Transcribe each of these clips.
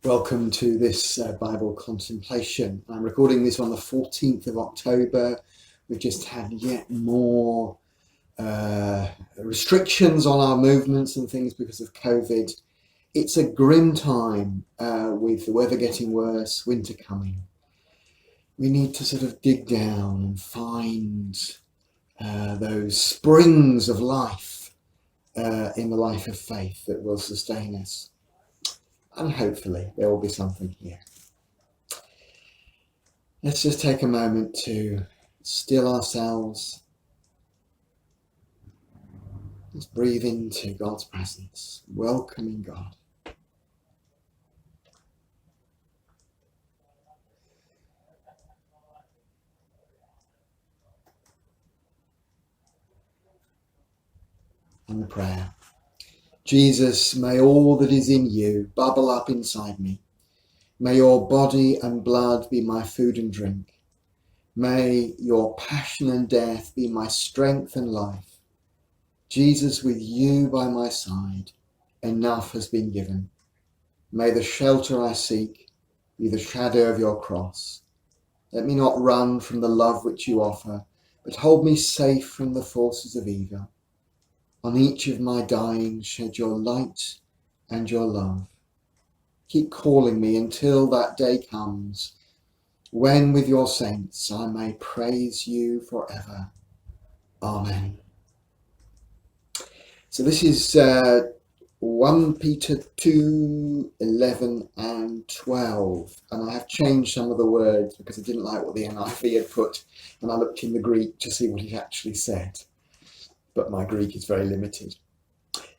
Welcome to this Bible Contemplation. I'm recording this on the 14th of October. We've just had yet more restrictions on our movements and things because of COVID. It's a grim time with the weather getting worse, winter coming. We need to sort of dig down and find those springs of life in the life of faith that will sustain us. And hopefully there will be something here. Let's just take a moment to still ourselves. Let's breathe into God's presence, welcoming God. And the prayer. Jesus, may all that is in you bubble up inside me. May your body and blood be my food and drink. May your passion and death be my strength and life. Jesus, with you by my side, enough has been given. May the shelter I seek be the shadow of your cross. Let me not run from the love which you offer, but hold me safe from the forces of evil. On each of my dying, shed your light and your love. Keep calling me until that day comes, when with your saints I may praise you forever. Amen. So this is 1 Peter 2, 11 and 12. And I have changed some of the words because I didn't like what the NIV had put. And I looked in the Greek to see what it actually said. But my Greek is very limited.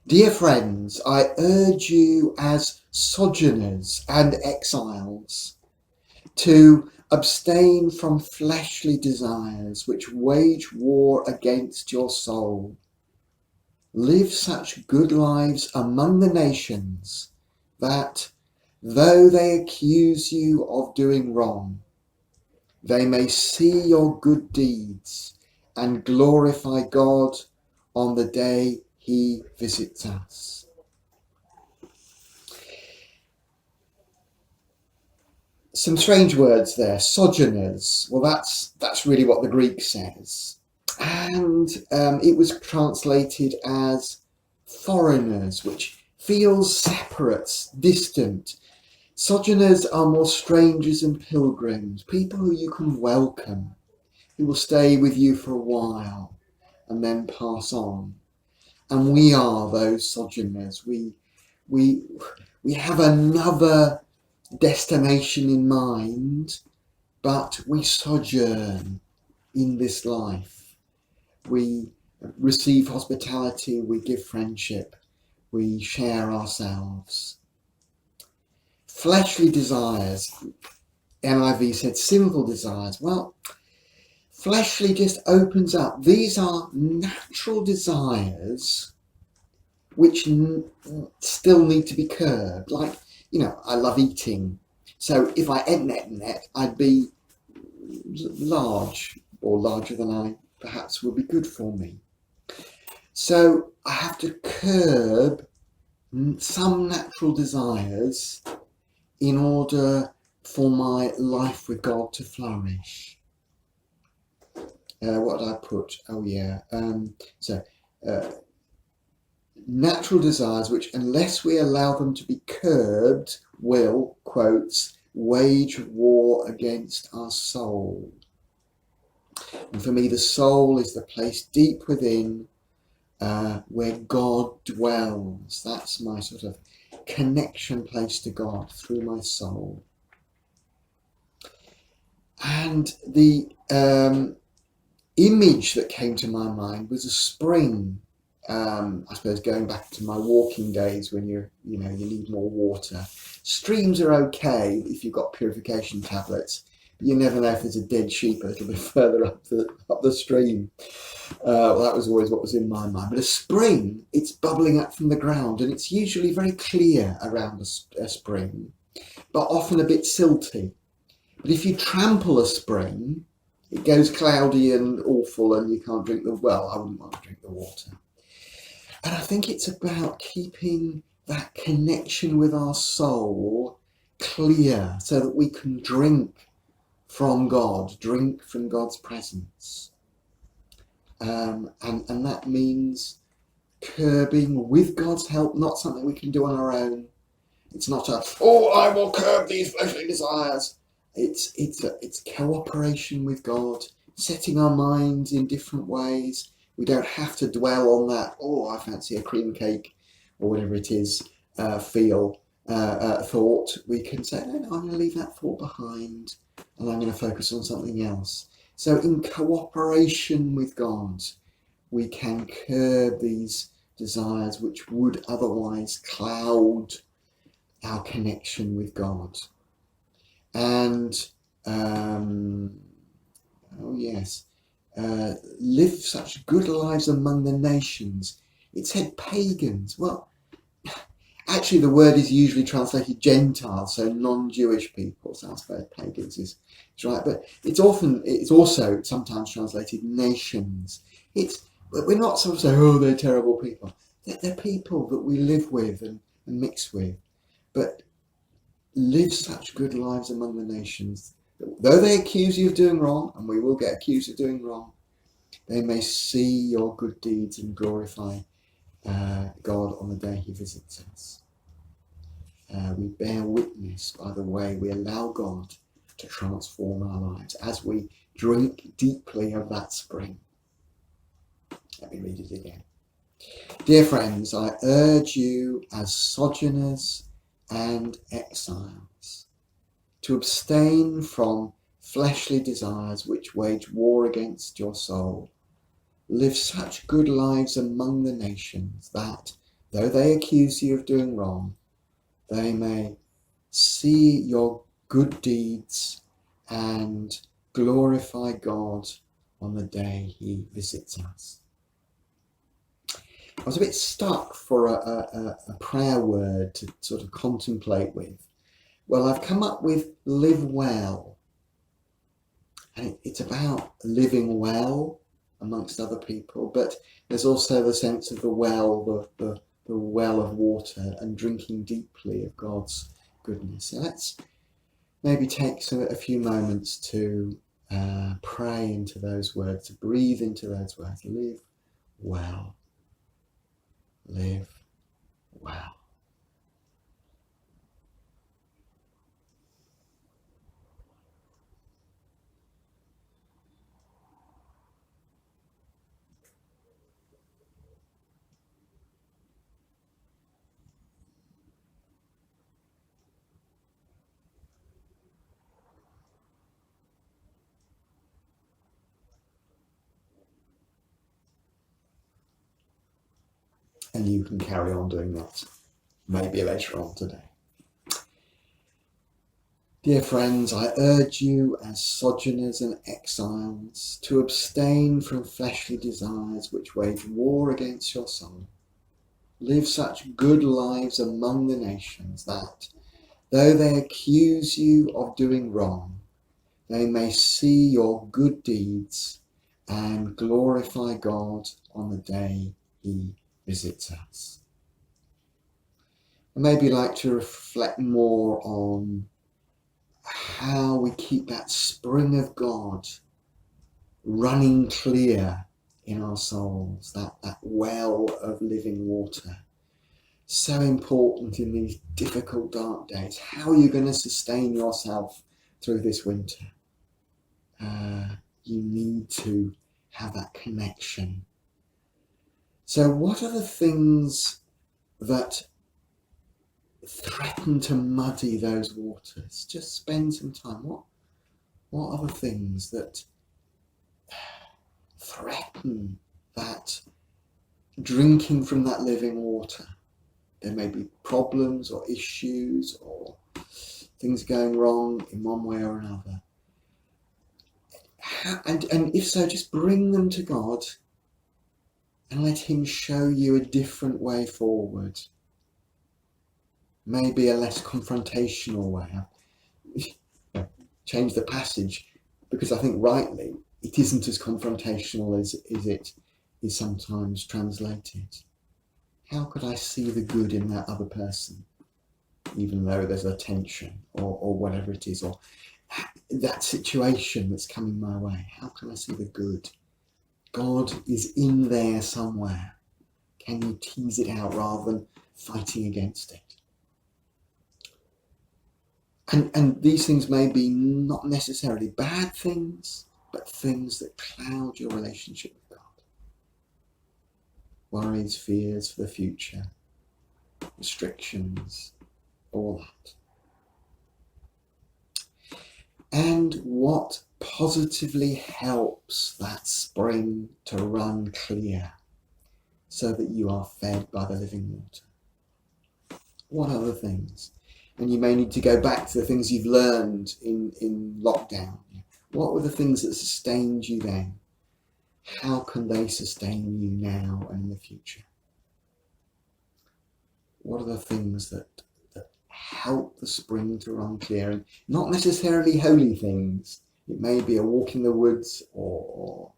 Dear friends, I urge you as sojourners and exiles to abstain from fleshly desires which wage war against your soul. Live such good lives among the nations that, though they accuse you of doing wrong, they may see your good deeds and glorify God on the day he visits us. Some strange words there. Sojourners. Well, that's really what the Greek says. And it was translated as foreigners, which feels separate, distant. Sojourners are more strangers and pilgrims, people who you can welcome, who will stay with you for a while and then pass on. And we are those sojourners. We have another destination in mind, but we sojourn in this life. We receive hospitality, we give friendship, we share ourselves. Fleshly desires, NIV said sinful desires. Well, fleshly just opens up. These are natural desires which still need to be curbed. Like, I love eating. So if I ate net, I'd be large, or larger than I perhaps would be good for me. So I have to curb some natural desires in order for my life with God to flourish. What did I put? Oh yeah. Natural desires which, unless we allow them to be curbed, will, quotes, wage war against our soul. And for me, the soul is the place deep within where God dwells. That's my sort of connection place to God through my soul. And the image that came to my mind was a spring. I suppose going back to my walking days when you need more water. Streams are okay if you've got purification tablets, but you never know if there's a dead sheep a little bit further up the stream. Well, that was always what was in my mind. But a spring, it's bubbling up from the ground, and it's usually very clear around a spring, but often a bit silty. But if you trample a spring, it goes cloudy and awful, and you can't drink I wouldn't want to drink the water. And I think it's about keeping that connection with our soul clear so that we can drink from God, drink from God's presence. And that means curbing with God's help, not something we can do on our own. It's not I will curb these fleshly desires. It's cooperation with God, setting our minds in different ways. We don't have to dwell on that, I fancy a cream cake, or whatever it is, thought. We can say, no, I'm going to leave that thought behind, and I'm going to focus on something else. So in cooperation with God, we can curb these desires which would otherwise cloud our connection with God. And live such good lives among the nations. It said pagans. Well, actually the word is usually translated Gentiles, so non-Jewish people. So I suppose pagans is right, but it's also sometimes translated nations. We're not sort of saying, they're terrible people. They're people that we live with and mix with. But live such good lives among the nations, that though they accuse you of doing wrong, and we will get accused of doing wrong, they may see your good deeds and glorify God on the day he visits us. We bear witness by the way we allow God to transform our lives as we drink deeply of that spring. Let me read it again. Dear friends, I urge you as sojourners and exiles to abstain from fleshly desires which wage war against your soul. Live such good lives among the nations that, though they accuse you of doing wrong, they may see your good deeds and glorify God on the day he visits us. I was a bit stuck for a prayer word to sort of contemplate with. Well, I've come up with live well. And it's about living well amongst other people, but there's also the sense of the well, the well of water, and drinking deeply of God's goodness. So let's maybe take a few moments to pray into those words, to breathe into those words. Live well. Live well. And you can carry on doing that maybe later on today. Dear friends, I urge you as sojourners and exiles to abstain from fleshly desires which wage war against your soul. Live such good lives among the nations that, though they accuse you of doing wrong, they may see your good deeds and glorify God on the day he visits us. I maybe like to reflect more on how we keep that spring of God running clear in our souls, that well of living water. So important in these difficult, dark days. How are you going to sustain yourself through this winter? You need to have that connection. So what are the things that threaten to muddy those waters? Just spend some time. What are the things that threaten that drinking from that living water? There may be problems or issues or things going wrong in one way or another. And if so, just bring them to God and let him show you a different way forward. Maybe a less confrontational way. Change the passage, because I think rightly it isn't as confrontational as it is sometimes translated. How could I see the good in that other person? even though there's a tension or whatever it is, or that situation that's coming my way. How can I see the good? God is in there somewhere. Can you tease it out rather than fighting against it? And these things may be not necessarily bad things, but things that cloud your relationship with God. Worries, fears for the future, restrictions, all that. And what positively helps that spring to run clear so that you are fed by the living water? What other things? And you may need to go back to the things you've learned in lockdown. What were the things that sustained you then? How can they sustain you now and in the future? What are the things that help the spring to run clear? And not necessarily holy things. It may be a walk in the woods or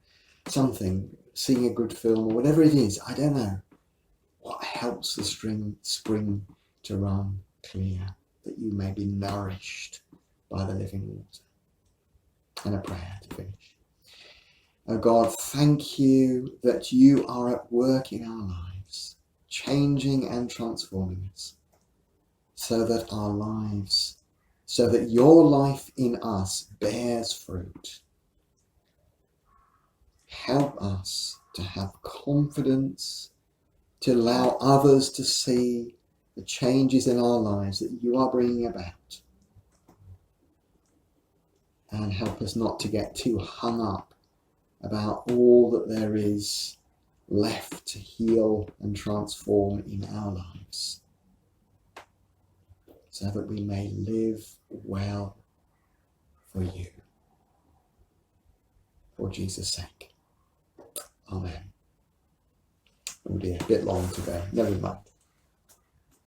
something, seeing a good film or whatever it is. I don't know. What helps the spring to run clear, that you may be nourished by the living water? And a prayer to finish. Oh God, thank you that you are at work in our lives, changing and transforming us, so that your life in us bears fruit. Help us to have confidence, to allow others to see the changes in our lives that you are bringing about. And help us not to get too hung up about all that there is left to heal and transform in our lives, so that we may live well for you. For Jesus' sake. Amen. Oh dear, a bit long today. Never mind.